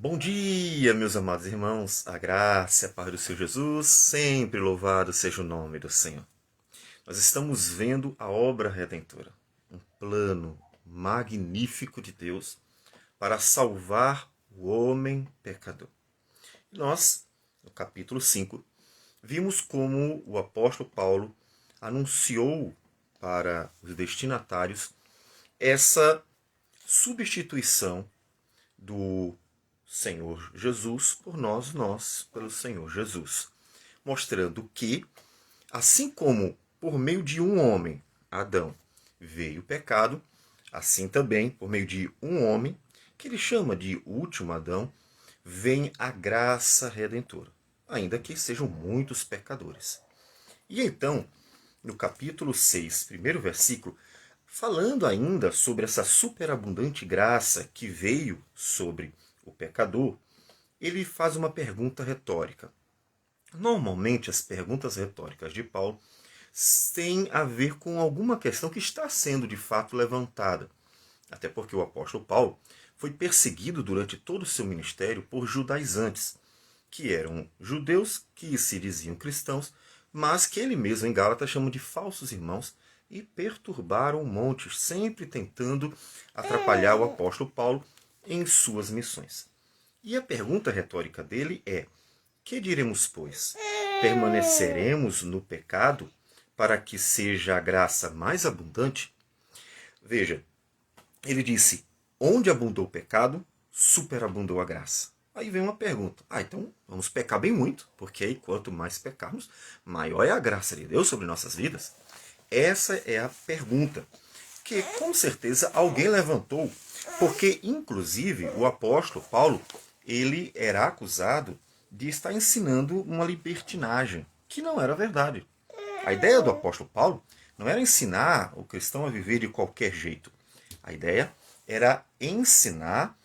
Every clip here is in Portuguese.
Bom dia, meus amados irmãos, a graça e a paz do Senhor Jesus, sempre louvado seja o nome do Senhor. Nós estamos vendo a obra redentora, um plano magnífico de Deus para salvar o homem pecador. E nós, no capítulo 5, vimos como o apóstolo Paulo anunciou para os destinatários essa substituição do Senhor Jesus por nós pelo Senhor Jesus. Mostrando que, assim como por meio de um homem, Adão, veio o pecado, assim também, por meio de um homem, que ele chama de último Adão, vem a graça redentora, ainda que sejam muitos pecadores. E então, no capítulo 6, primeiro versículo, falando ainda sobre essa superabundante graça que veio sobre o pecador, ele faz uma pergunta retórica. Normalmente, as perguntas retóricas de Paulo têm a ver com alguma questão que está sendo de fato levantada. Até porque o apóstolo Paulo foi perseguido durante todo o seu ministério por judaizantes, que eram judeus que se diziam cristãos, mas que ele mesmo em Gálatas chama de falsos irmãos, e perturbaram o monte, sempre tentando atrapalhar o apóstolo Paulo em suas missões. E a pergunta retórica dele é: que diremos, pois? Permaneceremos no pecado para que seja a graça mais abundante? Veja, ele disse: onde abundou o pecado, superabundou a graça. Aí vem uma pergunta: então vamos pecar bem muito, porque aí quanto mais pecarmos, maior é a graça de Deus sobre nossas vidas? Essa é a pergunta que com certeza alguém levantou, porque inclusive o apóstolo Paulo, ele era acusado de estar ensinando uma libertinagem, que não era verdade. A ideia do apóstolo Paulo não era ensinar o cristão a viver de qualquer jeito. A ideia era ensinar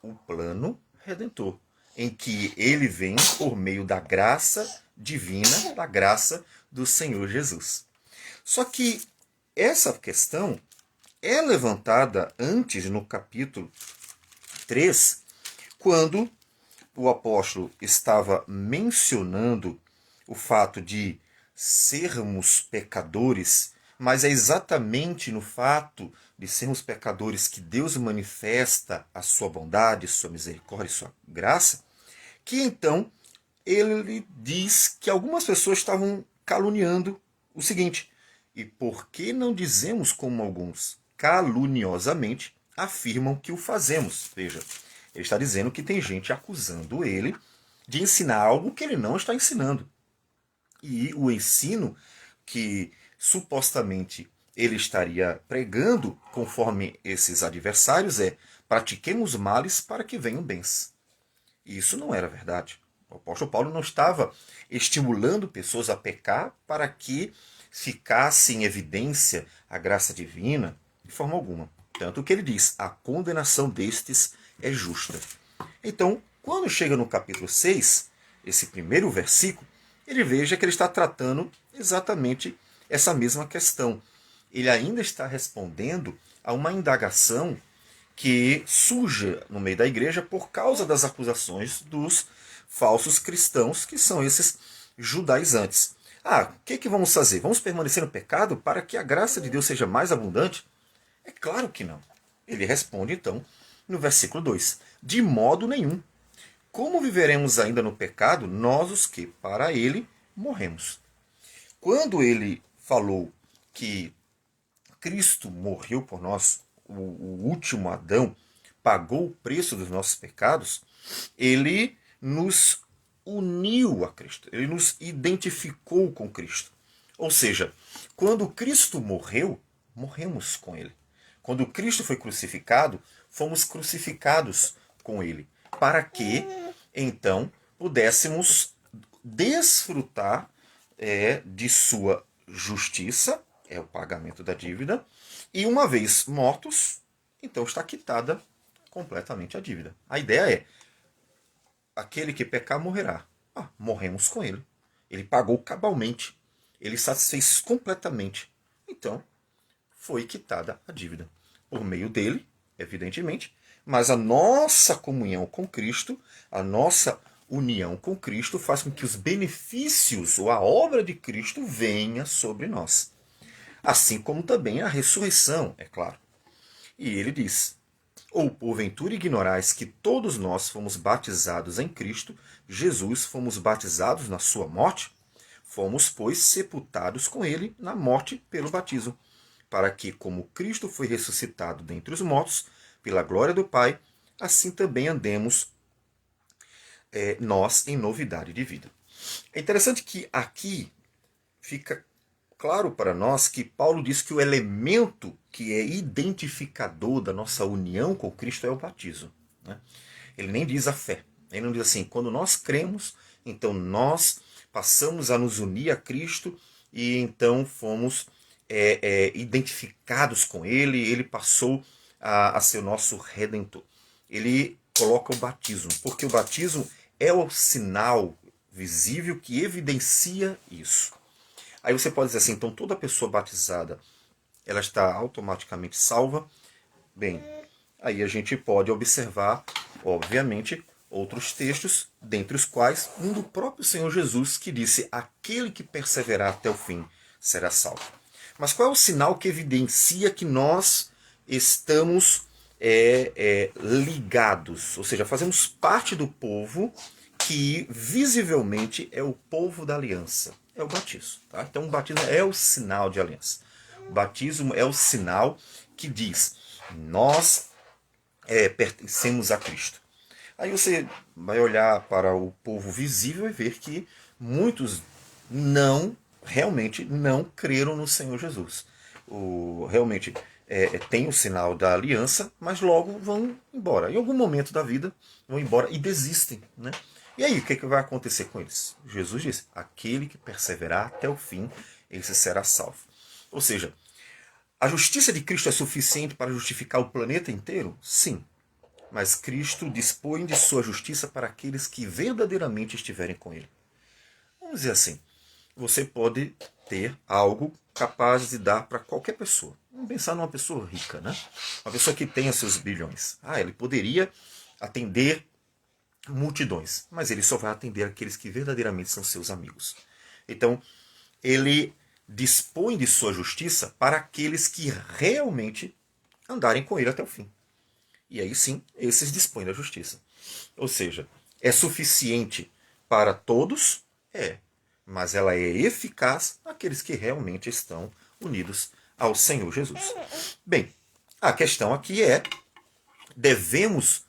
o plano redentor, em que ele vem por meio da graça divina, da graça do Senhor Jesus. Só que essa questão é levantada antes, no capítulo 3, quando o apóstolo estava mencionando o fato de sermos pecadores, mas é exatamente no fato de sermos pecadores que Deus manifesta a sua bondade, sua misericórdia e sua graça, que então ele diz que algumas pessoas estavam caluniando o seguinte: e por que não dizemos como alguns caluniosamente afirmam que o fazemos? Veja, ele está dizendo que tem gente acusando ele de ensinar algo que ele não está ensinando. E o ensino que supostamente ele estaria pregando, conforme esses adversários, é: pratiquemos males para que venham bens. E isso não era verdade. O apóstolo Paulo não estava estimulando pessoas a pecar para que ficasse em evidência a graça divina de forma alguma. Tanto que ele diz: a condenação destes é justa. Então, quando chega no capítulo 6, esse primeiro versículo, ele veja que ele está tratando exatamente essa mesma questão. Ele ainda está respondendo a uma indagação que surge no meio da igreja por causa das acusações dos falsos cristãos, que são esses judaizantes. O que vamos fazer? Vamos permanecer no pecado para que a graça de Deus seja mais abundante? É claro que não. Ele responde então no versículo 2: de modo nenhum. Como viveremos ainda no pecado, nós os que para ele morremos? Quando ele falou que Cristo morreu por nós, o último Adão, pagou o preço dos nossos pecados, ele nos uniu a Cristo, ele nos identificou com Cristo. Ou seja, quando Cristo morreu, morremos com ele. Quando Cristo foi crucificado, fomos crucificados com ele, para que então pudéssemos desfrutar de sua justiça, é o pagamento da dívida, e uma vez mortos, então está quitada completamente a dívida. A ideia é: aquele que pecar morrerá. Morremos com ele. Ele pagou cabalmente. Ele satisfez completamente. Então, foi quitada a dívida. Por meio dele, evidentemente, Mas a nossa comunhão com Cristo, a nossa união com Cristo faz com que os benefícios ou a obra de Cristo venha sobre nós. Assim como também a ressurreição, é claro. E ele diz: ou porventura ignorais que todos nós fomos batizados em Cristo, Jesus fomos batizados na sua morte? Fomos, pois, sepultados com ele na morte pelo batismo, para que, como Cristo foi ressuscitado dentre os mortos, pela glória do Pai, assim também andemos nós em novidade de vida. É interessante que aqui fica claro para nós que Paulo diz que o elemento que é identificador da nossa união com Cristo é o batismo. Né? Ele nem diz a fé. Ele não diz assim, quando nós cremos, então nós passamos a nos unir a Cristo e então fomos identificados com Ele, Ele passou a ser o nosso Redentor. Ele coloca o batismo, porque o batismo é o sinal visível que evidencia isso. Aí você pode dizer assim, então toda pessoa batizada, ela está automaticamente salva? Bem, aí a gente pode observar, obviamente, outros textos, dentre os quais um do próprio Senhor Jesus, que disse, aquele que perseverar até o fim será salvo. Mas qual é o sinal que evidencia que nós estamos ligados, ou seja, fazemos parte do povo que visivelmente é o povo da aliança? É o batismo. Tá? Então o batismo é o sinal de aliança. O batismo é o sinal que diz, nós pertencemos a Cristo. Aí você vai olhar para o povo visível e ver que muitos realmente não creram no Senhor Jesus. Realmente tem o sinal da aliança, mas logo vão embora. Em algum momento da vida vão embora e desistem. Né? E aí, o que vai acontecer com eles? Jesus diz, aquele que perseverar até o fim, esse será salvo. Ou seja, a justiça de Cristo é suficiente para justificar o planeta inteiro? Sim. Mas Cristo dispõe de sua justiça para aqueles que verdadeiramente estiverem com Ele. Vamos dizer assim, você pode ter algo capaz de dar para qualquer pessoa. Vamos pensar numa pessoa rica, né? Uma pessoa que tenha seus bilhões. Ele poderia atender multidões, mas ele só vai atender aqueles que verdadeiramente são seus amigos. Então, ele dispõe de sua justiça para aqueles que realmente andarem com ele até o fim. E aí sim, esses dispõem da justiça. Ou seja, é suficiente para todos? É. Mas ela é eficaz naqueles que realmente estão unidos ao Senhor Jesus. Bem, a questão aqui é, devemos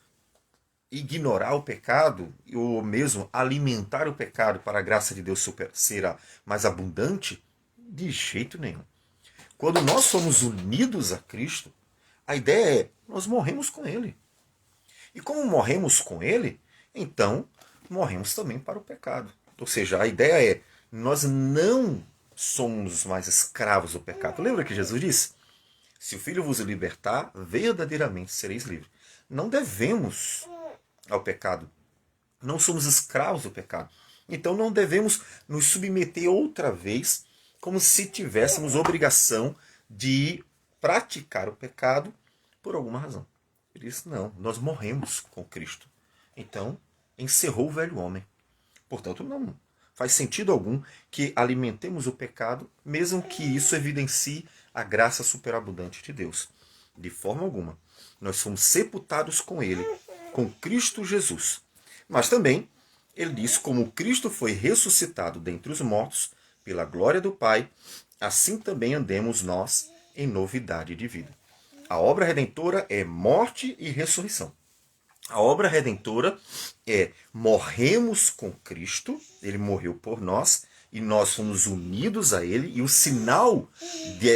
ignorar o pecado ou mesmo alimentar o pecado para a graça de Deus ser mais abundante? De jeito nenhum. Quando nós somos unidos a Cristo, a ideia é, nós morremos com Ele. E como morremos com Ele, então morremos também para o pecado. Ou seja, a ideia é, nós não somos mais escravos do pecado. Lembra que Jesus disse? Se o Filho vos libertar, verdadeiramente sereis livres. Não devemos ao pecado. Não somos escravos do pecado. Então não devemos nos submeter outra vez como se tivéssemos obrigação de praticar o pecado por alguma razão. Ele disse, não, nós morremos com Cristo. Então, encerrou o velho homem. Portanto, não faz sentido algum que alimentemos o pecado, mesmo que isso evidencie a graça superabundante de Deus. De forma alguma. Nós fomos sepultados com Ele, com Cristo Jesus. Mas também, ele diz, como Cristo foi ressuscitado dentre os mortos, pela glória do Pai, assim também andemos nós em novidade de vida. A obra redentora é morte e ressurreição. A obra redentora é morremos com Cristo, Ele morreu por nós, e nós fomos unidos a Ele, e o sinal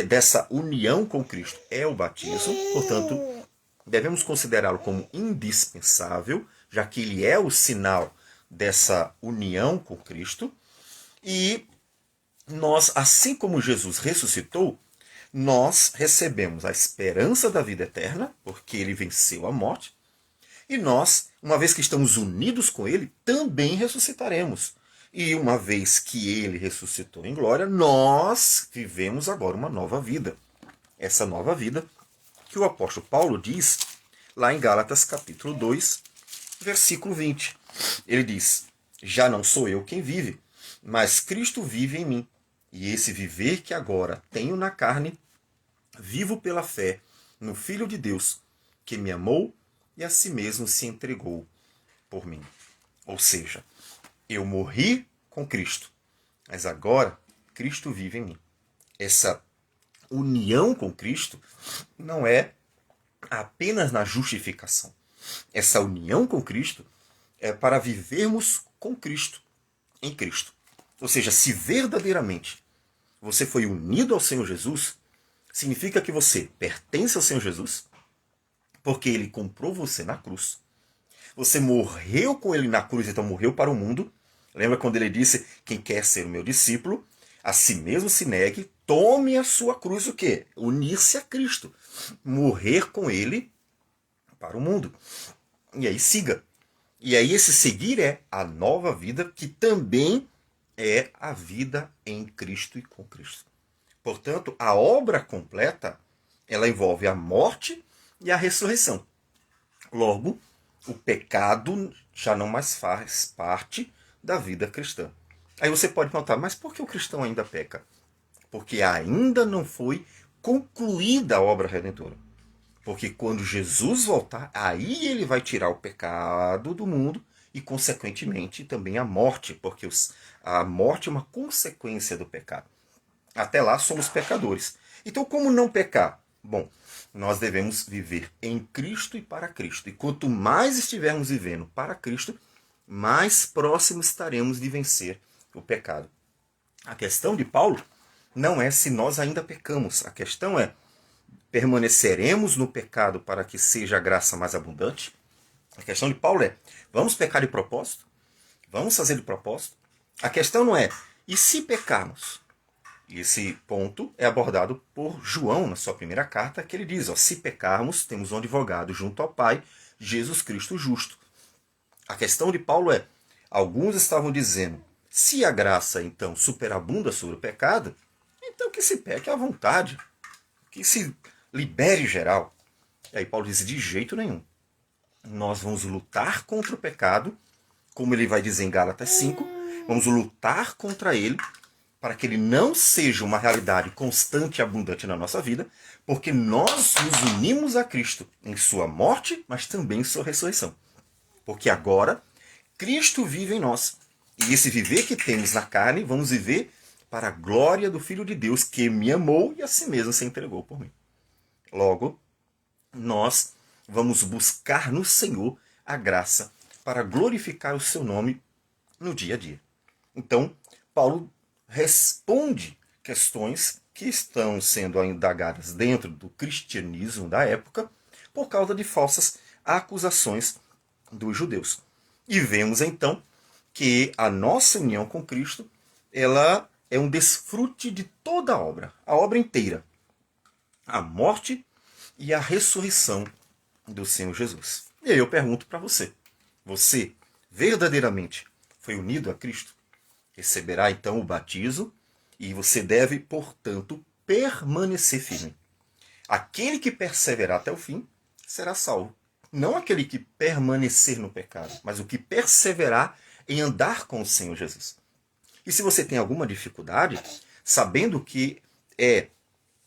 dessa união com Cristo é o batismo, portanto, devemos considerá-lo como indispensável, já que ele é o sinal dessa união com Cristo, e nós, assim como Jesus ressuscitou, nós recebemos a esperança da vida eterna, porque ele venceu a morte, e nós, uma vez que estamos unidos com ele, também ressuscitaremos. E uma vez que ele ressuscitou em glória, nós vivemos agora uma nova vida. Essa nova vida que o apóstolo Paulo diz lá em Gálatas capítulo 2, versículo 20. Ele diz: já não sou eu quem vive, mas Cristo vive em mim. E esse viver que agora tenho na carne, vivo pela fé no Filho de Deus, que me amou e a si mesmo se entregou por mim. Ou seja, eu morri com Cristo, mas agora Cristo vive em mim. Essa união com Cristo não é apenas na justificação. Essa união com Cristo é para vivermos com Cristo, em Cristo. Ou seja, se verdadeiramente você foi unido ao Senhor Jesus, significa que você pertence ao Senhor Jesus, porque Ele comprou você na cruz. Você morreu com Ele na cruz, então morreu para o mundo. Lembra quando Ele disse: quem quer ser o meu discípulo, a si mesmo se negue, tome a sua cruz, o quê? Unir-se a Cristo. Morrer com Ele para o mundo. E aí siga. E aí esse seguir é a nova vida, que também é a vida em Cristo e com Cristo. Portanto, a obra completa, ela envolve a morte e a ressurreição. Logo, o pecado já não mais faz parte da vida cristã. Aí você pode perguntar: mas por que o cristão ainda peca? Porque ainda não foi concluída a obra redentora. Porque quando Jesus voltar, aí ele vai tirar o pecado do mundo e, consequentemente, também a morte, porque a morte é uma consequência do pecado. Até lá somos pecadores. Então, como não pecar? Bom, nós devemos viver em Cristo e para Cristo. E quanto mais estivermos vivendo para Cristo, mais próximos estaremos de vencer o pecado. A questão de Paulo não é se nós ainda pecamos. A questão é: permaneceremos no pecado para que seja a graça mais abundante? A questão de Paulo é: vamos pecar de propósito? Vamos fazer de propósito? A questão não é: e se pecarmos? E esse ponto é abordado por João na sua primeira carta, que ele diz: se pecarmos, temos um advogado junto ao Pai, Jesus Cristo justo. A questão de Paulo é: alguns estavam dizendo, se a graça então superabunda sobre o pecado, então que se peque à vontade, que se libere geral. E aí Paulo diz: de jeito nenhum. Nós vamos lutar contra o pecado, como ele vai dizer em Gálatas 5, vamos lutar contra ele, para que ele não seja uma realidade constante e abundante na nossa vida, porque nós nos unimos a Cristo em sua morte, mas também em sua ressurreição. Porque agora Cristo vive em nós. E esse viver que temos na carne, vamos viver para a glória do Filho de Deus, que me amou e a si mesmo se entregou por mim. Logo, nós vamos buscar no Senhor a graça para glorificar o seu nome no dia a dia. Então, Paulo responde questões que estão sendo indagadas dentro do cristianismo da época por causa de falsas acusações dos judeus. E vemos então que a nossa união com Cristo, ela é um desfrute de toda a obra inteira, a morte e a ressurreição do Senhor Jesus. E aí eu pergunto para você: você verdadeiramente foi unido a Cristo? Receberá então o batismo e você deve, portanto, permanecer firme. Aquele que perseverar até o fim será salvo. Não aquele que permanecer no pecado, mas o que perseverar em andar com o Senhor Jesus. E se você tem alguma dificuldade, sabendo que é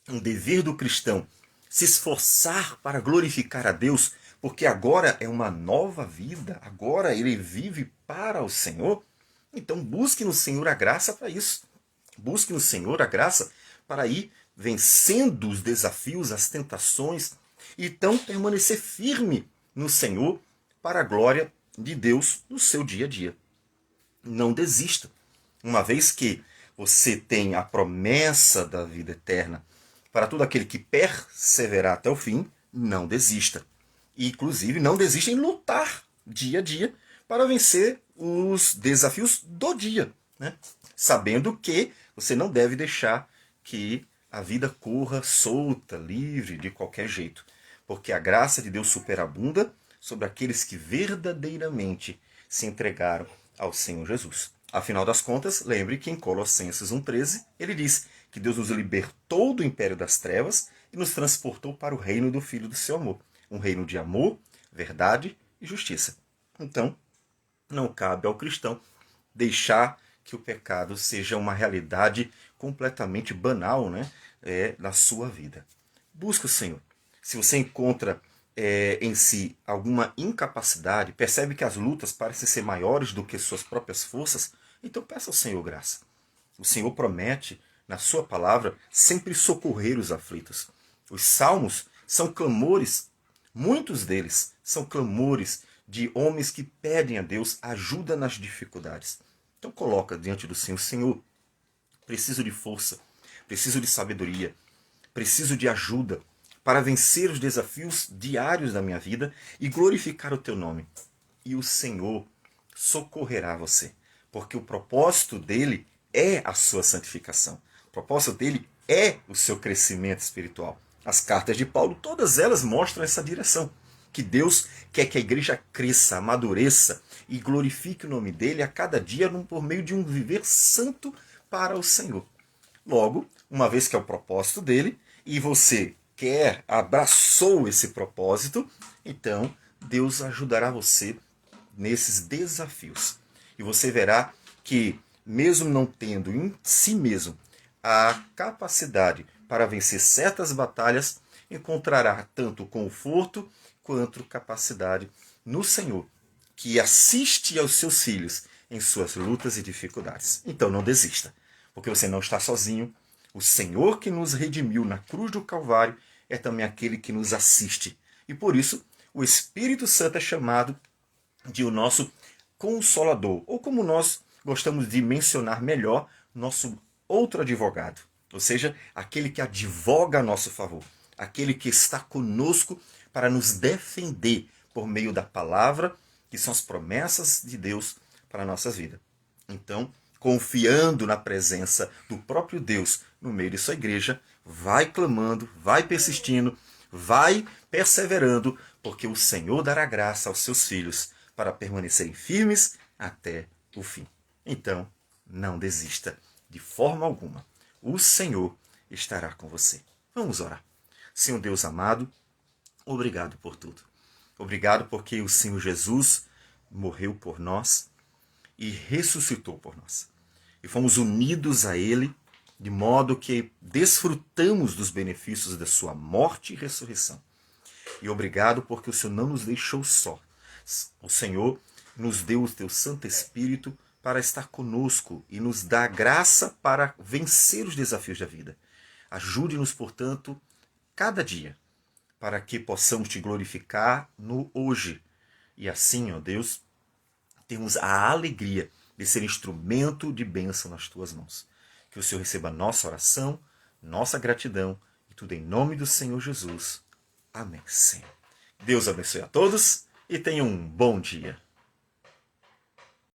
um dever do cristão se esforçar para glorificar a Deus, porque agora é uma nova vida, agora ele vive para o Senhor, então busque no Senhor a graça para isso. Busque no Senhor a graça para ir vencendo os desafios, as tentações, e então permanecer firme no Senhor para a glória de Deus no seu dia a dia. Não desista. Uma vez que você tem a promessa da vida eterna para todo aquele que perseverar até o fim, não desista. E, inclusive, não desista em lutar dia a dia para vencer os desafios do dia, né? Sabendo que você não deve deixar que a vida corra solta, livre, de qualquer jeito, porque a graça de Deus superabunda sobre aqueles que verdadeiramente se entregaram ao Senhor Jesus. Afinal das contas, lembre que em Colossenses 1,13 ele diz que Deus nos libertou do império das trevas e nos transportou para o reino do Filho do seu amor. um reino de amor, verdade e justiça. Então, não cabe ao cristão deixar que o pecado seja uma realidade completamente banal, né, na sua vida. Busque o Senhor. Se você encontra em si alguma incapacidade, percebe que as lutas parecem ser maiores do que suas próprias forças, então peça ao Senhor graça. O Senhor promete, na sua palavra, sempre socorrer os aflitos. Os salmos são clamores, muitos deles são clamores de homens que pedem a Deus ajuda nas dificuldades. Então coloca diante do Senhor: Senhor, preciso de força, preciso de sabedoria, preciso de ajuda para vencer os desafios diários da minha vida e glorificar o teu nome. E o Senhor socorrerá você, porque o propósito dele é a sua santificação. O propósito dele é o seu crescimento espiritual. As cartas de Paulo, todas elas mostram essa direção. Que Deus quer que a igreja cresça, amadureça e glorifique o nome dele a cada dia por meio de um viver santo para o Senhor. Logo, uma vez que é o propósito dele, e você abraçou esse propósito, então Deus ajudará você nesses desafios. E você verá que, mesmo não tendo em si mesmo a capacidade para vencer certas batalhas, encontrará tanto conforto quanto capacidade no Senhor, que assiste aos seus filhos em suas lutas e dificuldades. Então não desista, porque você não está sozinho. O Senhor que nos redimiu na cruz do Calvário é também aquele que nos assiste. E por isso, o Espírito Santo é chamado de o nosso Consolador, ou como nós gostamos de mencionar melhor, nosso outro advogado. Ou seja, aquele que advoga a nosso favor, aquele que está conosco para nos defender por meio da palavra, que são as promessas de Deus para a nossa vida. Então, confiando na presença do próprio Deus no meio de sua igreja, vai clamando, vai persistindo, vai perseverando, porque o Senhor dará graça aos seus filhos para permanecerem firmes até o fim. Então, não desista de forma alguma. O Senhor estará com você. Vamos orar. Senhor Deus amado, obrigado por tudo. Obrigado porque o Senhor Jesus morreu por nós e ressuscitou por nós. E fomos unidos a Ele, de modo que desfrutamos dos benefícios da sua morte e ressurreição. E obrigado porque o Senhor não nos deixou só. O Senhor nos deu o teu Santo Espírito para estar conosco e nos dar graça para vencer os desafios da vida. Ajude-nos, portanto, cada dia, para que possamos te glorificar no hoje. E assim, ó Deus, temos a alegria de ser instrumento de bênção nas tuas mãos. Que o Senhor receba nossa oração, nossa gratidão, e tudo em nome do Senhor Jesus. Amém, Senhor. Deus abençoe a todos e tenham um bom dia.